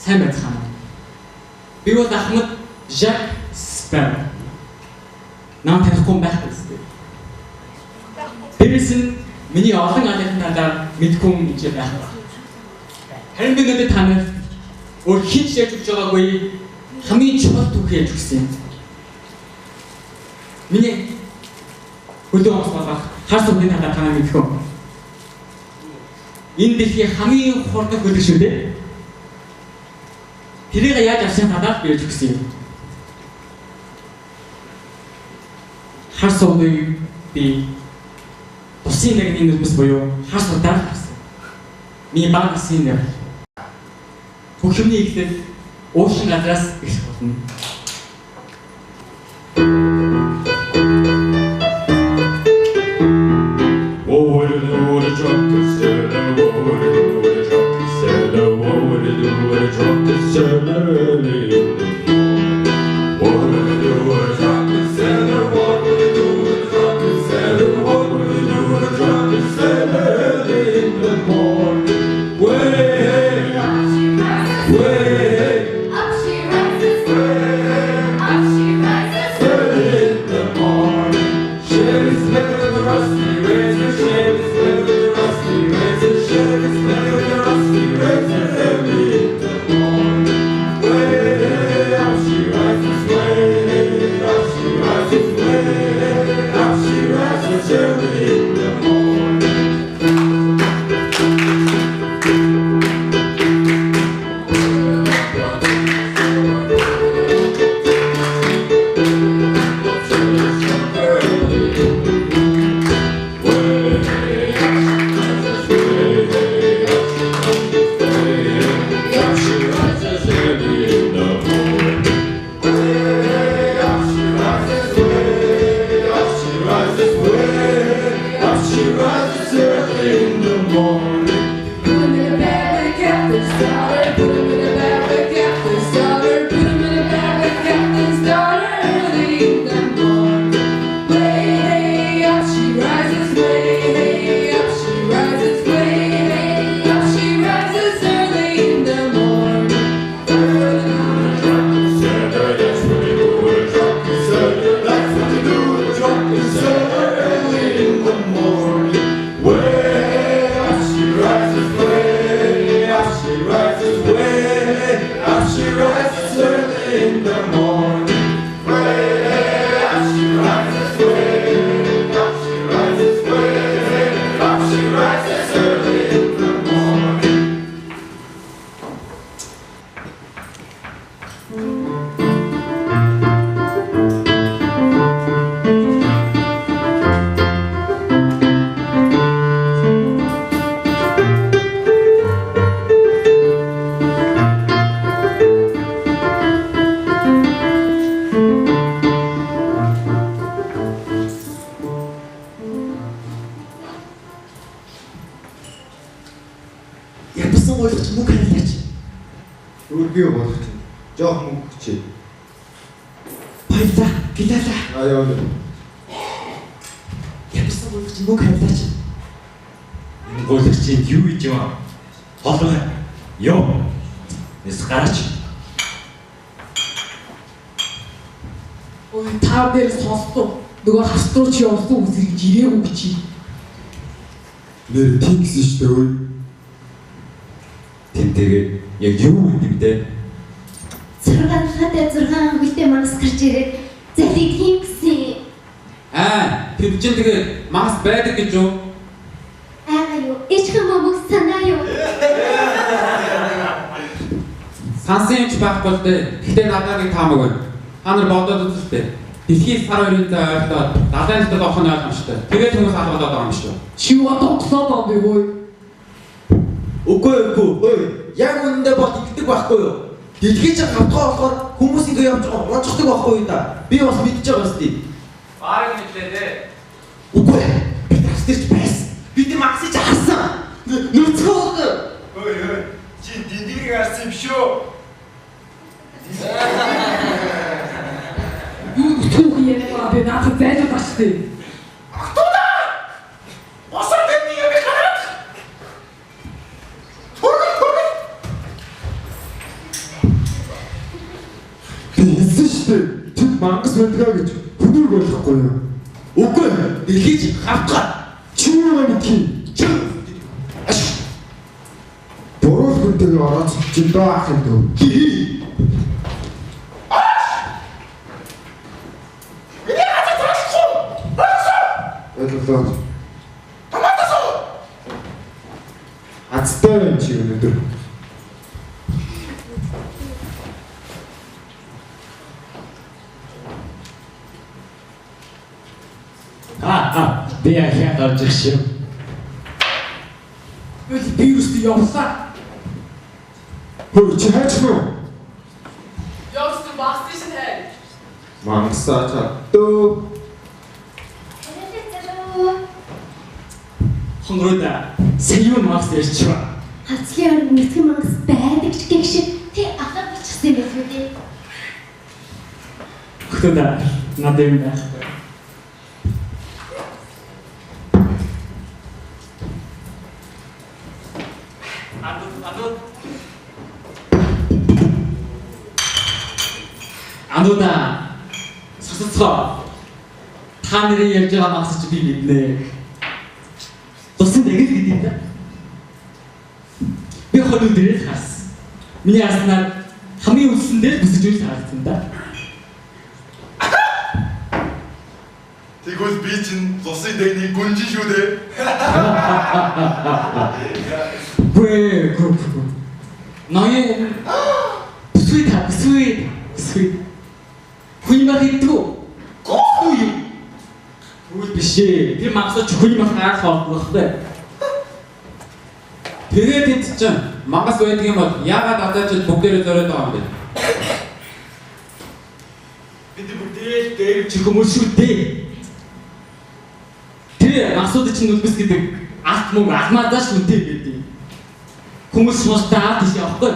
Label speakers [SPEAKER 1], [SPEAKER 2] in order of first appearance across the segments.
[SPEAKER 1] сайн байцгаана. Би бол Ахмад Жак Спер. Нам танихгүй байх гэсэн. Дээрээс нь миний олон алийнхнаа мэдгүй юм гэж байх. Харин би надад танад өөр хинч ярьж өгч байгаагүй хамгийн чухал түүх ярьж өгсөн юм. Миний хөдөө онц болох хар сүмний талаар танаа мэдхүү. Энэ дэлхийн хамгийн хурдан хөдөө шүү дээ. Тэрийг яаж авсан талаар би ярьж өгсөн юм. Хар сүмний би тусын нэгний нүдмэс буюу хар судаар авсан. Миний баг гэсэн нэр. Хөхмний ихтэй уушин газраас их болно.
[SPEAKER 2] Гэхдээ надад нэг таамаг байна. Та нар бодоод үзтээ. Дэлхийн сар хоёрын ойртоод далайн талд авах нь ойлгомжтой. Тэгээд хүмүүс алгадаад байгаа юм шүү.
[SPEAKER 1] Чи бодоглоо бомбиггүй.
[SPEAKER 3] Үгүй. Яг үнэндээ бод игдэг байхгүй юу? Дэлхийн ч хавтгаа болохоор хүмүүс ингэ явж байгаа онцгдаг байхгүй юу да? Би бас мэдчихэж байгаа сте.
[SPEAKER 2] Баарыг мэдлээ дээ.
[SPEAKER 3] Үгүй. Би тастерч байсан. Би тэр максыг харсан. Нүцгөө.
[SPEAKER 4] Ой. Чи дидийг харсан юм шүү.
[SPEAKER 1] Юу түүх яриа би надад зайлж бачтээ.
[SPEAKER 4] Ахтуда! Осоо тэний юм гараад.
[SPEAKER 5] мангас мэдгаа гэж хүнүүр болохгүй юу?
[SPEAKER 3] Үгүй дэлхийч хавтгаа.
[SPEAKER 5] Чи юу мэдхий?
[SPEAKER 3] Чи
[SPEAKER 5] Буруу хүнтэйг орооц чи доо ах юм дөө.
[SPEAKER 3] хи.
[SPEAKER 5] Ойлголоо. Азтай юм чи өнөдөр.
[SPEAKER 1] Би яхаа гарч ирэх шиг. Би юусти явлаа.
[SPEAKER 5] Хөө чи хайч муу?
[SPEAKER 6] Явсан бастишн хай.
[SPEAKER 5] Мангасаа чаддөө.
[SPEAKER 1] Хонгороо сэйв мас ярьчихва.
[SPEAKER 7] Хацлын орнд нэгтгэн мангас байдаг ч гэх шиг тий ахаа болчихсон юм байх үү тий.
[SPEAKER 1] Хөөе надад юм байна. Ануда сасацгаа та нарын ярьж байгаа магсч би мэднэ. Тусан нэг л гэдэг юм да. Би хоног дээрээс харсан. Миний аснаар хамгийн үлсэн дээр бүсэж үл харагдсан да.
[SPEAKER 4] Тэгвэл би чинь цусын дэйний гүнжин шүү дээ.
[SPEAKER 1] Гүй. Ноён sweet. Хүний мах идэггүй. Гоо. Үгүй биш ээ. Тэр магсаж хүний мах харах байхгүй.
[SPEAKER 2] Тэгээд энд чинь мангас байдаг юм бол яагаад адаачд бүгдээрээ зориод байгаа юм бэ?
[SPEAKER 1] Бид бүгдээ дээр чих хүмүүс шүү дээ. Тэр магсууд чинь үлбэс гэдэг алт мөнгө алмаадаа шүнтэй гэдэг. Хүмүүс мустаа тийш явахгүй.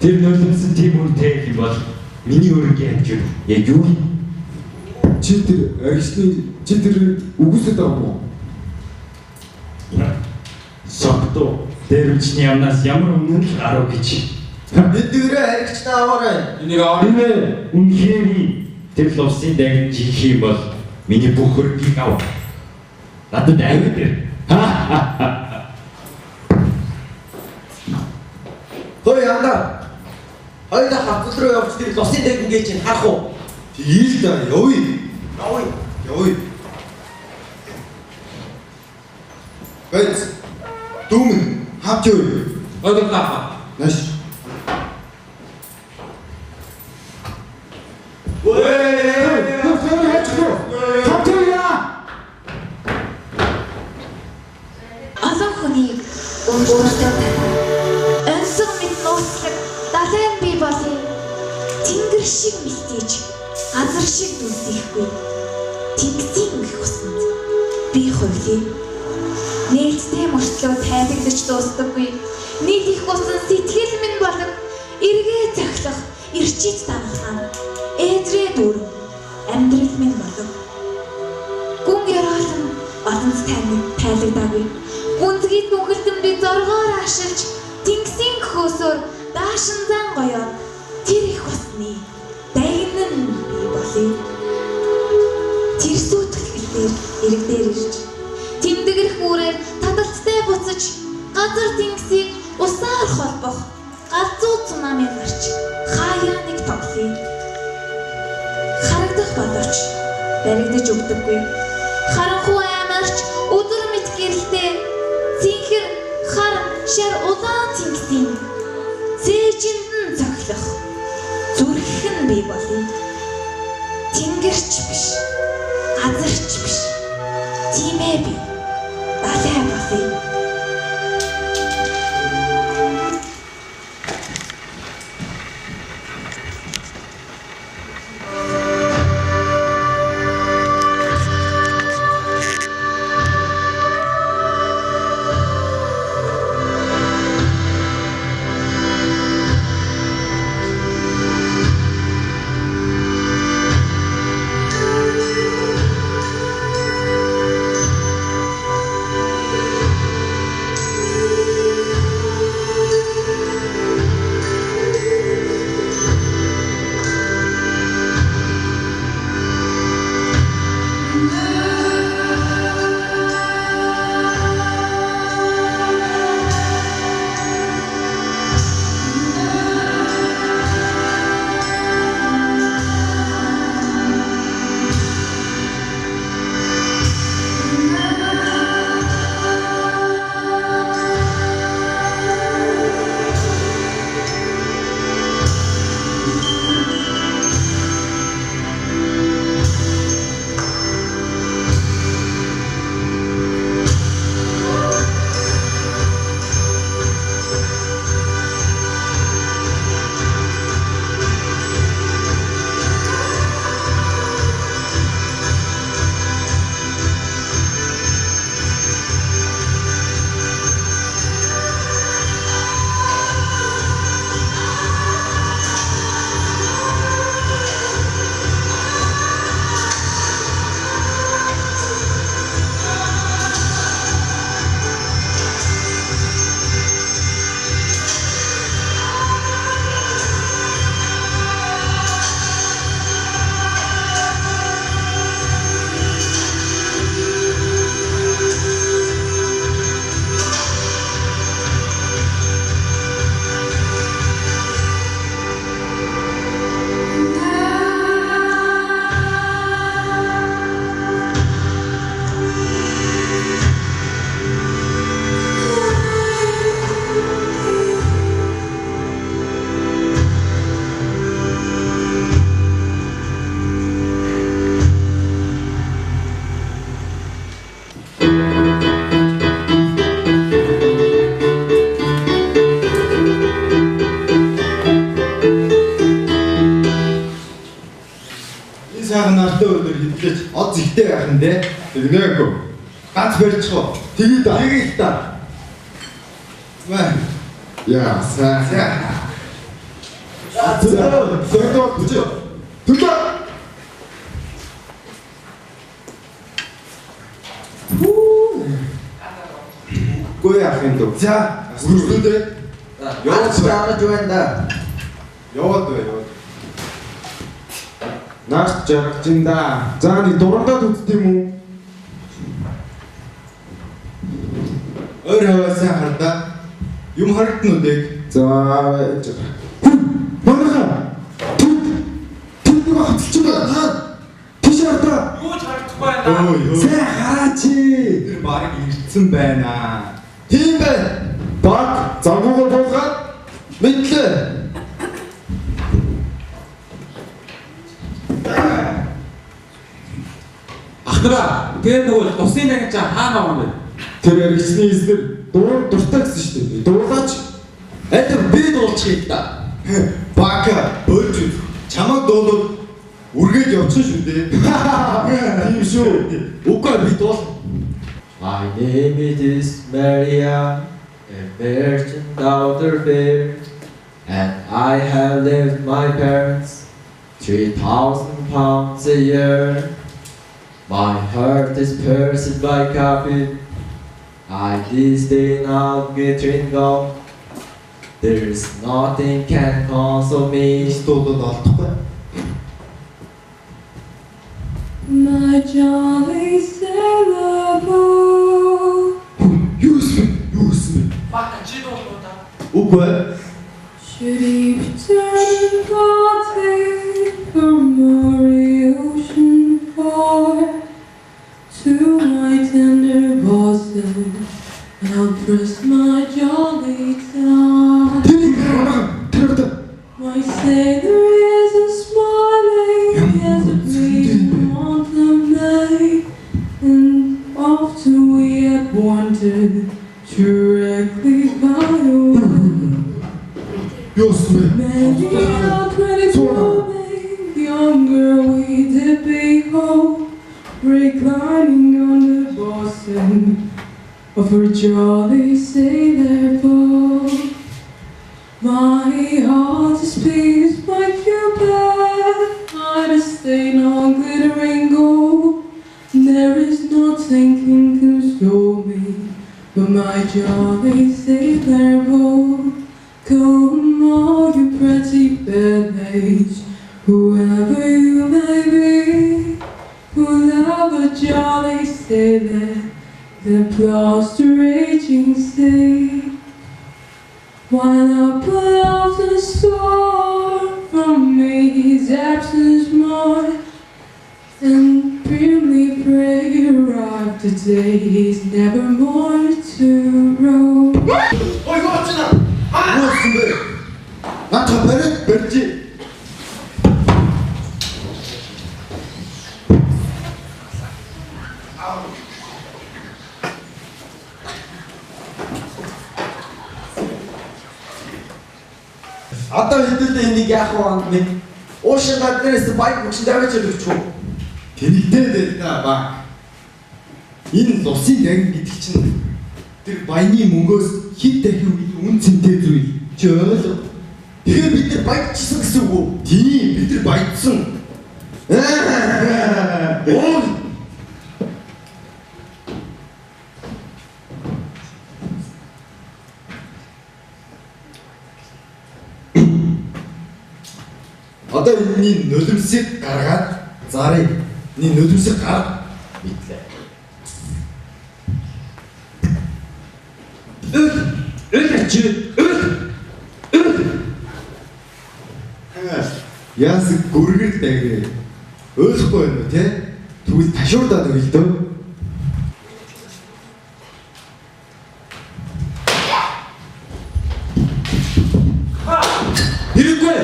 [SPEAKER 8] Тэр нулимсэн тийм үнэтэй юм бол миний өргөн хэмжээ яг юу юм?
[SPEAKER 5] Чи тэр үгүйсэд байгаа юм уу?
[SPEAKER 8] Согтоо дэрвчний амнаас ямар өмнө гарав гэж.
[SPEAKER 3] Мэдэрэ харигч нааваарай.
[SPEAKER 2] Энийг аваад
[SPEAKER 8] Энэ үнхээр тэр лувсын дагж их юм бол миний бүх хөргийг ав. Надад аймаг дээр.
[SPEAKER 3] Хөөе андаа. Хоёул хавцал руу явж тэр лусын дэг ингээ чинь харах уу?
[SPEAKER 5] Тийл да явъя. Явъя. Бэц. Дүүмэн хавч юу?
[SPEAKER 2] ойлголоо.
[SPEAKER 5] Наш.
[SPEAKER 7] Олон хүний өөртөө өнсөн мэд нууцлаг далайн бий болын тэнгэр шиг мэлтийж газар шиг дүнсэхгүй тэнгисийн их усанд би хувлий нээлттэй мөртлөө тайлагдаж дуустдаггүй нийт их усан сэтгэл минь болон эргээ цахилах эрчит данхаан эдрээ дүр амьдрал минь болов гүн яраалан олонд тайлагдаагүй гүнзгийд нүгэлтэн би зоргоор ашиглаж тэнгисийн хөөсөөр даашин зан гоёо тэр их усны дайнан би болъё тэр сүйтгэлээр ирэг дээр ирж тэмдэгрэх үрээр таталттай буцаж газар тэнгисийг усаар холбох галзуу цунами гарч хаяаныг тоглоё харагдах боловч баригдаж өгдөггүй харанхуй амарч өдөр мэт гэрэлтэй цэнхэр хар шар улаан тэнгисийн зээжинд нь цоглох зүрх нь бий болъё тэнгэрч биш газарч биш тиймээ би далай болъё
[SPEAKER 3] сайхан нартай өдөр хэвлэж од зихтэй байх нь дээ.
[SPEAKER 5] Тэргээгүй.
[SPEAKER 3] Ганц барьчихо.
[SPEAKER 5] Тэгээд
[SPEAKER 3] Тэгээд та. Маа.
[SPEAKER 5] яа сайн.
[SPEAKER 3] Зөв.
[SPEAKER 5] Түлээ.
[SPEAKER 3] Гой яах юм дөө. За,
[SPEAKER 5] Үргэлжлүүлээ.
[SPEAKER 3] яваад байгаа байна да.
[SPEAKER 5] Яваад бай. Наас жаргажинда. За нэг дурандаад үзт юм уу?
[SPEAKER 3] Өөр хаваа сайн хардаа. Юм харагдана уу дэг?
[SPEAKER 5] За байж байгаа. Манайха. Тэнд нэг хатчих байна. Тийш хардаа.
[SPEAKER 1] Юу ч харагдахгүй байна.
[SPEAKER 5] Сайн хараач.
[SPEAKER 3] Тэр баг ирсэн байна. Тийм байна.
[SPEAKER 5] Баг завгуугаар буулгаад
[SPEAKER 3] Мэдлээ.
[SPEAKER 2] Ахнараа тэгээд нөгөө тусын нэг чаа хаана байгаа юм бэ?
[SPEAKER 5] тэр эргэсний эзнэр дуртай гэсэн шүү дээ. Дуулаач.
[SPEAKER 3] Эдгээр би дуулчих та. Бака бөлж үз. Чамаг дуулууд үргээд явчихсан шүү дээ.
[SPEAKER 5] Тийм шүү.
[SPEAKER 3] Үгүй би дуул.
[SPEAKER 9] My name is Maria, a virgin daughter fair, and I have left my parents 3,000 pounds a year. My heart is pierced by copy. I disdain out glittering gold. There's nothing can console me.
[SPEAKER 3] Дуулууд олдохгүй.
[SPEAKER 6] My jolly sailor boat.
[SPEAKER 3] Юу юм?
[SPEAKER 1] Баг чи дуулууд та.
[SPEAKER 3] Үгүй.
[SPEAKER 6] Should he return parted from the ocean far to my tender bosom, I'll press my jolly tongue. My sailor is a smiling as a breeze on the May, and often we have wandered directly by away. Many a pretty woman, younger we did behold, reclining on the bosom of her jolly sailor boat. My heart is pleased by Cupid, I disdain all glittering gold. There is nothing can console me but my jolly sailor boat. Come all you pretty fair maids, whoever you may be, who love a jolly sailor that plows the raging sea. While I put off the storm from me, his absence more, and grimly pray arrive the day he's never more to roam.
[SPEAKER 3] Ой, гоцна. Юу юм бэ? Наач барьж. Одоо хэдүүлээ энийг яах вэ гэнэ? Уушин гаднаас байг мөчн давж өгч үү? Тэнэгтэй дээ та баг. Энэ лусын дагин гэдэг чинь тэр баяны мөнгөөс хэд дахин үн цэнтэй зүйл. Чи ойлгоо. Тэгэхээр бид нар баяжсан гэсэн үг үү? Тийм, бид нар баяжсан. Оо. Одоо энэний нулимсыг гаргаад зарыг. Энэний нулимсыг гарга битлээ. Яас гүргэр дагрээ. Ойлгохгүй байна уу те? Тэгвэл ташуурдаад өгөл дөө. Хэрэггүй.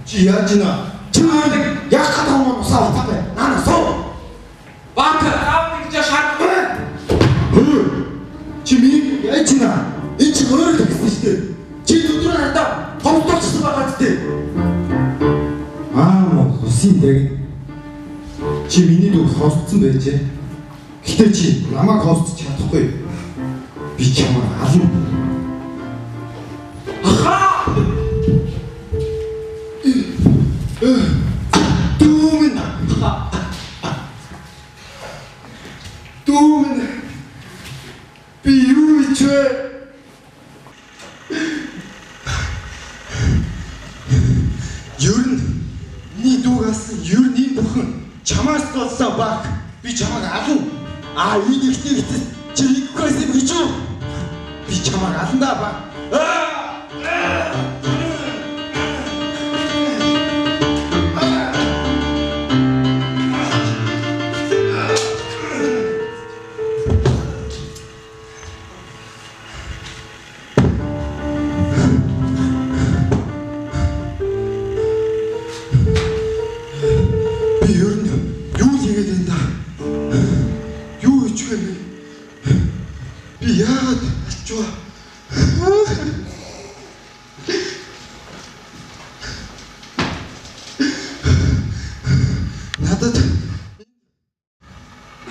[SPEAKER 3] Чи яаж ийна? Чи нэг яг хатаа юм усаа утаа бай. Нана соо.
[SPEAKER 2] Баг аав гэж шаардлага.
[SPEAKER 3] Чи миний яаж ийна? Энэ чи өөр гэсэн шүү дээ. Чи өдөр надаа хомдолцсон байгаа гэдэг. Мусын дэг
[SPEAKER 5] Чи миний дуу сонсцсон байжээ. Гэтэ чи намайг сонсч чадахгүй. Би чамайг ална. Дүүмэн би юу гэж вэ? Ер нь миний дуугаас ер нь энэ бүхэн чамаас болсон баг. Би чамайг ална. Ийгтэй чи ихгүйс юм гэж юу? Би чамайг ална да баг.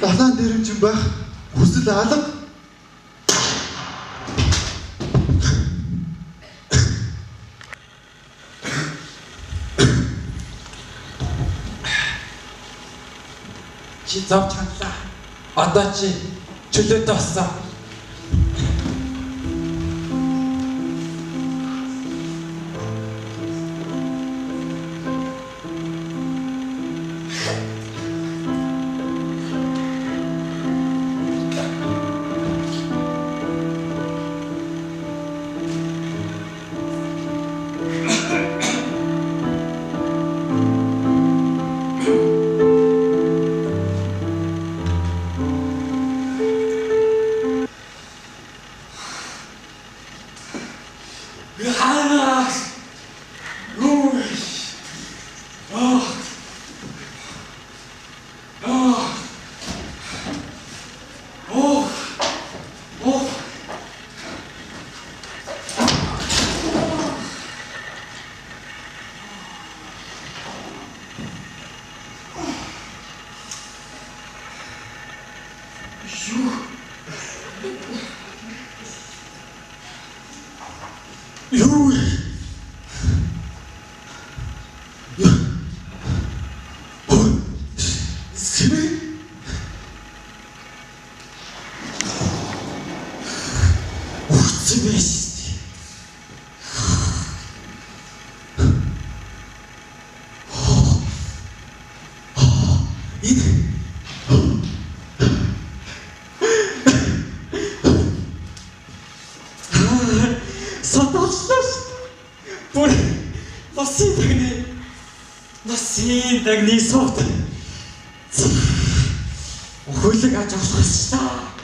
[SPEAKER 5] Далайн дэрэмжин байх хүсэл алга.
[SPEAKER 1] Чи зов чанлаа. Одоо чи чөлөөтэй болсон. Дагны сууд хөлөг аж авах шээ.